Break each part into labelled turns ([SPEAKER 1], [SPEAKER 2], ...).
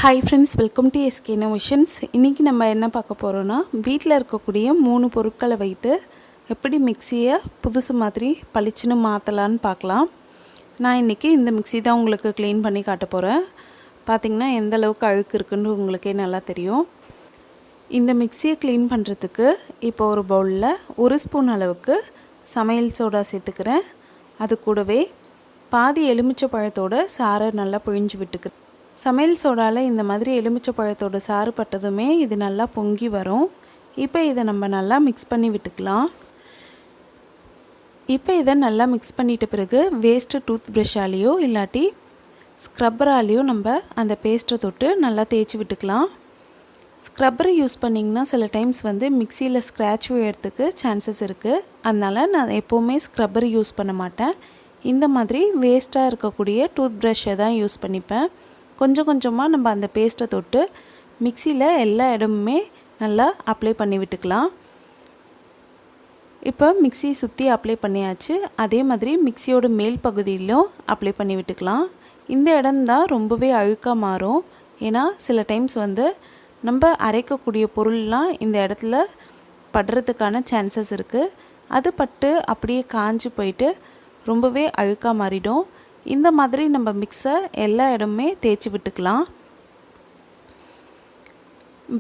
[SPEAKER 1] Hi friends, welcome to SK Innovations. இன்னைக்கு நம்ம என்ன பார்க்க போறோம்னா வீட்ல இருக்கக்கூடிய 3 பொருட்களை வைத்து எப்படி மிக்ஸியை புதுசு மாதிரி பளிச்சுன்னு மாத்தலாம்னு பார்க்கலாம். நான் இன்னைக்கு இந்த மிக்ஸி தான் உங்களுக்கு க்ளீன் பண்ணி காட்ட போறேன். பாத்தீங்கன்னா எந்த அளவுக்கு அழுக்கு இருக்குன்னு உங்களுக்கே நல்லா தெரியும். இந்த மிக்ஸியை க்ளீன் பண்றதுக்கு இப்போ ஒரு பவுல்ல 1 ஸ்பூன் அளவுக்கு சமையல் சோடா சேர்த்துக்கிறேன். அது கூடவே பாதி எலுமிச்சை பழத்தோட சாறை நல்லா பிழிஞ்சு விட்டுக்கிறேன். சமையல் சோடால இந்த மாதிரி எலுமிச்சை பழத்தோட சாறு பட்டதுமே இது நல்லா பொங்கி வரும். இப்போ இதை நம்ம நல்லா மிக்ஸ் பண்ணி விட்டுக்கலாம். இப்போ இதை நல்லா மிக்ஸ் பண்ணிட்ட பிறகு வேஸ்ட் டூத் பிரஷாலேயோ இல்லாட்டி ஸ்க்ரப்பராலேயோ நம்ம அந்த பேஸ்ட்டை தொட்டு நல்லா தேய்ச்சி விட்டுக்கலாம். ஸ்க்ரப்பரை யூஸ் பண்ணிங்கன்னா சில டைம்ஸ் மிக்சியில் ஸ்க்ராட்ச் விழுறதுக்கு சான்சஸ் இருக்குது. அதனால் நான் எப்போவுமே ஸ்க்ரப்பர் யூஸ் பண்ண மாட்டேன். இந்த மாதிரி வேஸ்ட்டாக இருக்கக்கூடிய டூத் ப்ரஷ்ஷை தான் யூஸ் பண்ணிப்பேன். கொஞ்சம் கொஞ்சமாக நம்ம அந்த பேஸ்ட்டை தொட்டு மிக்சியில் எல்லா இடமுமே நல்லா அப்ளை பண்ணி விட்டுக்கலாம். இப்போ மிக்ஸி சுற்றி அப்ளை பண்ணியாச்சு. அதே மாதிரி மிக்ஸியோட மேல் பகுதியிலும் அப்ளை பண்ணி விட்டுக்கலாம். இந்த இடம்தான் ரொம்பவே அழுக்காக மாறும். ஏன்னா சில டைம்ஸ் நம்ம அரைக்கக்கூடிய பொருள்லாம் இந்த இடத்துல படுறதுக்கான சான்சஸ் இருக்குது. அது பட்டு அப்படியே காஞ்சு போயிட்டு ரொம்பவே அழுக்காக மாறிடும். இந்த மாதிரி நம்ம மிக்ஸை எல்லா இடமுமே தேய்ச்சி விட்டுக்கலாம்.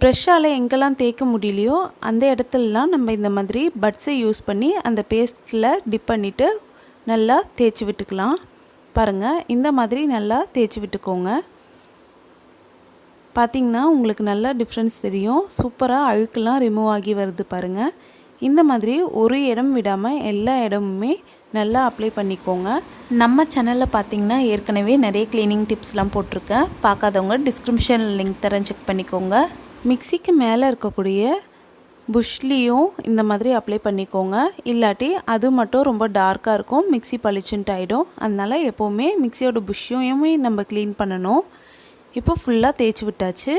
[SPEAKER 1] ப்ரஷ்ஷால் எங்கெல்லாம் தேய்க்க முடியலையோ அந்த இடத்துலலாம் நம்ம இந்த மாதிரி பட்ஸை யூஸ் பண்ணி அந்த பேஸ்ட்டில் டிப் பண்ணிவிட்டு நல்லா தேய்ச்சி விட்டுக்கலாம். பாருங்கள், இந்த மாதிரி நல்லா தேய்ச்சி விட்டுக்கோங்க. பார்த்திங்கன்னா உங்களுக்கு நல்லா டிஃப்ரென்ஸ் தெரியும். சூப்பராக அழுக்கெல்லாம் ரிமூவ் ஆகி வருது பாருங்கள். இந்த மாதிரி ஒரு இடம் விடாமல் எல்லா இடமுமே நல்லா அப்ளை பண்ணிக்கோங்க. நம்ம சேனலில் பார்த்திங்கன்னா ஏற்கனவே நிறைய க்ளீனிங் டிப்ஸ்லாம் போட்டிருக்கேன். பார்க்காதவங்க டிஸ்கிரிப்ஷன் லிங்க் தரேன், செக் பண்ணிக்கோங்க. மிக்ஸிக்கு மேலே இருக்கக்கூடிய புஷ்லேயும் இந்த மாதிரி அப்ளை பண்ணிக்கோங்க. இல்லாட்டி அது மட்டும் ரொம்ப டார்க்காக இருக்கும், மிக்ஸி பளிச்சுன்ட்டு ஆகிடும். அதனால் எப்போவுமே மிக்ஸியோட புஷ்ஷையுமே நம்ம க்ளீன் பண்ணணும். இப்போ ஃபுல்லாக தேய்ச்சி விட்டாச்சு.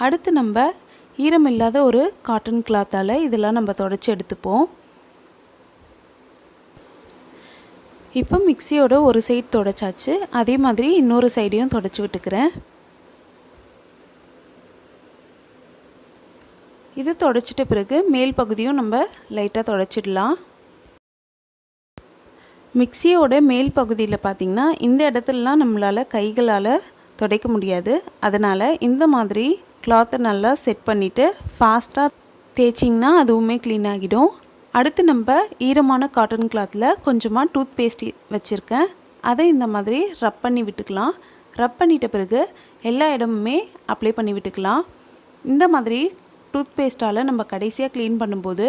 [SPEAKER 1] அடுத்து நம்ம ஈரம் இல்லாத ஒரு காட்டன் கிளாத்தால் இதெல்லாம் நம்ம தொடச்சி எடுத்துப்போம். இப்போ மிக்ஸியோட ஒரு சைடு தொடச்சாச்சு. அதே மாதிரி இன்னொரு சைடையும் தொடச்சி விட்டுக்கிறேன். இது தொடச்சிட்ட பிறகு மேல் பகுதியும் நம்ம லைட்டாக தொடச்சிடலாம். மிக்ஸியோட மேல் பகுதியில் பார்த்திங்கன்னா இந்த இடத்துலலாம் நம்மளால் கைகளால் துடைக்க முடியாது. அதனால் இந்த மாதிரி கிளாத்தை நல்லா செட் பண்ணிவிட்டு ஃபாஸ்ட்டாக தேய்ச்சிங்கன்னா அதுவுமே க்ளீன் ஆகிடும். அடுத்து நம்ம ஈரமான காட்டன் கிளாத்தில் கொஞ்சமாக டூத் பேஸ்ட் வச்சுருக்கேன். அதை இந்த மாதிரி ரப் பண்ணி விட்டுக்கலாம். ரப் பண்ணிட்ட பிறகு எல்லா இடமுமே அப்ளை பண்ணி விட்டுக்கலாம். இந்த மாதிரி டூத் பேஸ்ட்டால் நம்ம கடைசியாக க்ளீன் பண்ணும்போது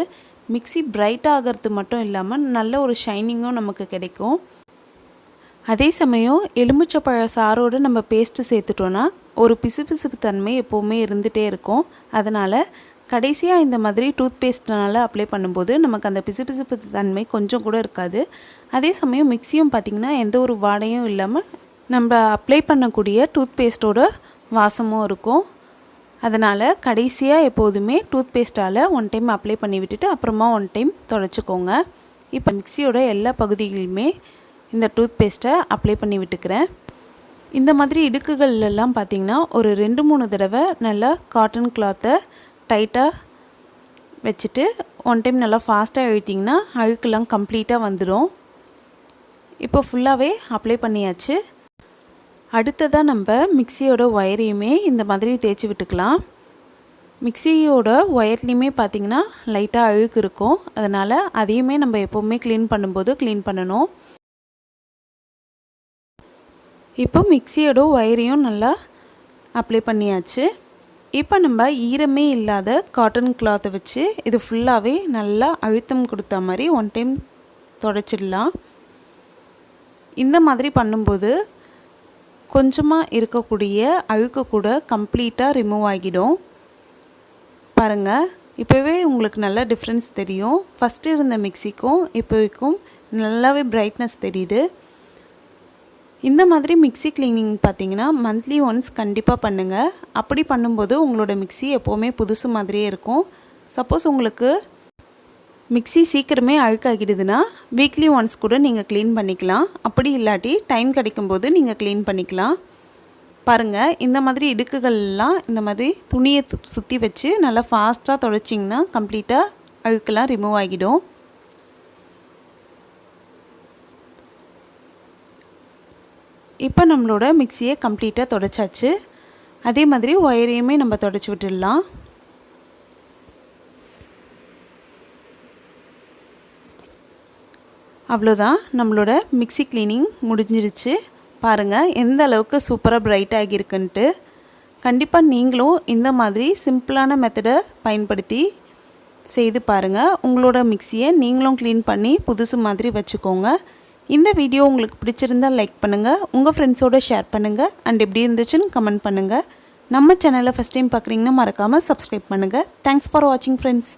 [SPEAKER 1] மிக்ஸி பிரைட்டாக ஆகிறது மட்டும் இல்லாமல் நல்ல ஒரு ஷைனிங்கும் நமக்கு கிடைக்கும். அதே சமயம் எலுமிச்சப்பழ சாரோடு நம்ம பேஸ்ட்டு சேர்த்துட்டோன்னா ஒரு பிசுபிசுப்பு தன்மை எப்போவுமே இருந்துகிட்டே இருக்கும். அதனால் கடைசியாக இந்த மாதிரி டூத் பேஸ்ட்னால் அப்ளை பண்ணும்போது நமக்கு அந்த பிசுபிசுப்பு தன்மை கொஞ்சம் கூட இருக்காது. அதே சமயம் மிக்ஸியும் பார்த்திங்கன்னா எந்த ஒரு வாடையும் இல்லாமல் நம்ம அப்ளை பண்ணக்கூடிய டூத் பேஸ்ட்டோட வாசமும் இருக்கும். அதனால் கடைசியாக எப்போதுமே டூத் பேஸ்ட்டால் ஒன் டைம் அப்ளை பண்ணி விட்டுட்டு அப்புறமா ஒன் டைம் தொடச்சிக்கோங்க. இப்போ மிக்ஸியோட எல்லா பகுதிகளுமே இந்த டூத் பேஸ்ட்டை அப்ளை பண்ணி விட்டுக்கிறேன். இந்த மாதிரி இடுக்குகள்லாம் பார்த்திங்கன்னா ஒரு 2-3 தடவை நல்லா காட்டன் கிளாத்தை டைட்டாக வச்சுட்டு ஒன் டைம் நல்லா ஃபாஸ்ட்டாக இழுத்திங்கன்னா அழுக்கெல்லாம் கம்ப்ளீட்டாக வந்துடும். இப்போ ஃபுல்லாகவே அப்ளை பண்ணியாச்சு. அடுத்ததாக நம்ம மிக்ஸியோட ஒயரையுமே இந்த மாதிரி தேய்ச்சி விட்டுக்கலாம். மிக்ஸியோட ஒயர்லேயுமே பார்த்திங்கன்னா லைட்டாக அழுக்கு இருக்கும். அதனால் அதையுமே நம்ம எப்போவுமே க்ளீன் பண்ணும்போது க்ளீன் பண்ணணும். இப்போ மிக்ஸியோட ஒயரையும் நல்லா அப்ளை பண்ணியாச்சு. இப்போ நம்ம ஈரமே இல்லாத காட்டன் கிளாத்தை வச்சு இது ஃபுல்லாகவே நல்லா அழுத்தம் கொடுத்த மாதிரி ஒன் டைம் தொடச்சிடலாம். இந்த மாதிரி பண்ணும்போது கொஞ்சமாக இருக்கக்கூடிய அழுக்கு கூட கம்ப்ளீட்டாக ரிமூவ் ஆகிடும். பாருங்கள், இப்போவே உங்களுக்கு நல்ல டிஃப்ரென்ஸ் தெரியும். ஃபஸ்ட்டு இருந்த மிக்ஸிக்கும் இப்போக்கும் நல்லாவே பிரைட்னஸ் தெரியுது. இந்த மாதிரி மிக்ஸி க்ளீனிங் பார்த்திங்கன்னா மந்த்லி ஒன்ஸ் கண்டிப்பாக பண்ணுங்கள். அப்படி பண்ணும்போது உங்களோட மிக்ஸி எப்போவுமே புதுசு மாதிரியே இருக்கும். சப்போஸ் உங்களுக்கு மிக்ஸி சீக்கிரமே அழுக்காகிடுதுன்னா வீக்லி ஒன்ஸ் கூட நீங்கள் க்ளீன் பண்ணிக்கலாம். அப்படி இல்லாட்டி டைம் கிடைக்கும்போது நீங்கள் க்ளீன் பண்ணிக்கலாம். பாருங்கள், இந்த மாதிரி இடுக்குகள்லாம் இந்த மாதிரி துணியை சுற்றி வச்சு நல்லா ஃபாஸ்ட்டாக துடைச்சிங்கன்னா கம்ப்ளீட்டாக அழுக்கெல்லாம் ரிமூவ் ஆகிடும். இப்போ நம்மளோட மிக்சியை கம்ப்ளீட்டாக துடைச்சாச்சு. அதே மாதிரி ஒயரையுமே நம்ம துடைச்சி விட்டுடலாம். அவ்வளோதான், நம்மளோட மிக்ஸி க்ளீனிங் முடிஞ்சிருச்சு. பாருங்கள் எந்த அளவுக்கு சூப்பராக பிரைட் ஆகியிருக்குன்ட்டு. கண்டிப்பாக நீங்களும் இந்த மாதிரி சிம்பிளான மெத்தடை பயன்படுத்தி செய்து பாருங்கள். உங்களோட மிக்ஸியை நீங்களும் க்ளீன் பண்ணி புதுசு மாதிரி வச்சுக்கோங்க. இந்த வீடியோ உங்களுக்கு பிடிச்சிருந்தால் லைக் பண்ணுங்கள், உங்கள் ஃப்ரெண்ட்ஸோடு ஷேர் பண்ணுங்கள், அண்ட் எப்படி இருந்துச்சுன்னு கமெண்ட் பண்ணுங்கள். நம்ம சேனலை ஃபஸ்ட் டைம் பார்க்குறீங்கன்னா மறக்காமல் சப்ஸ்கிரைப் பண்ணுங்கள். தேங்க்ஸ் ஃபார் வாட்சிங் ஃப்ரெண்ட்ஸ்.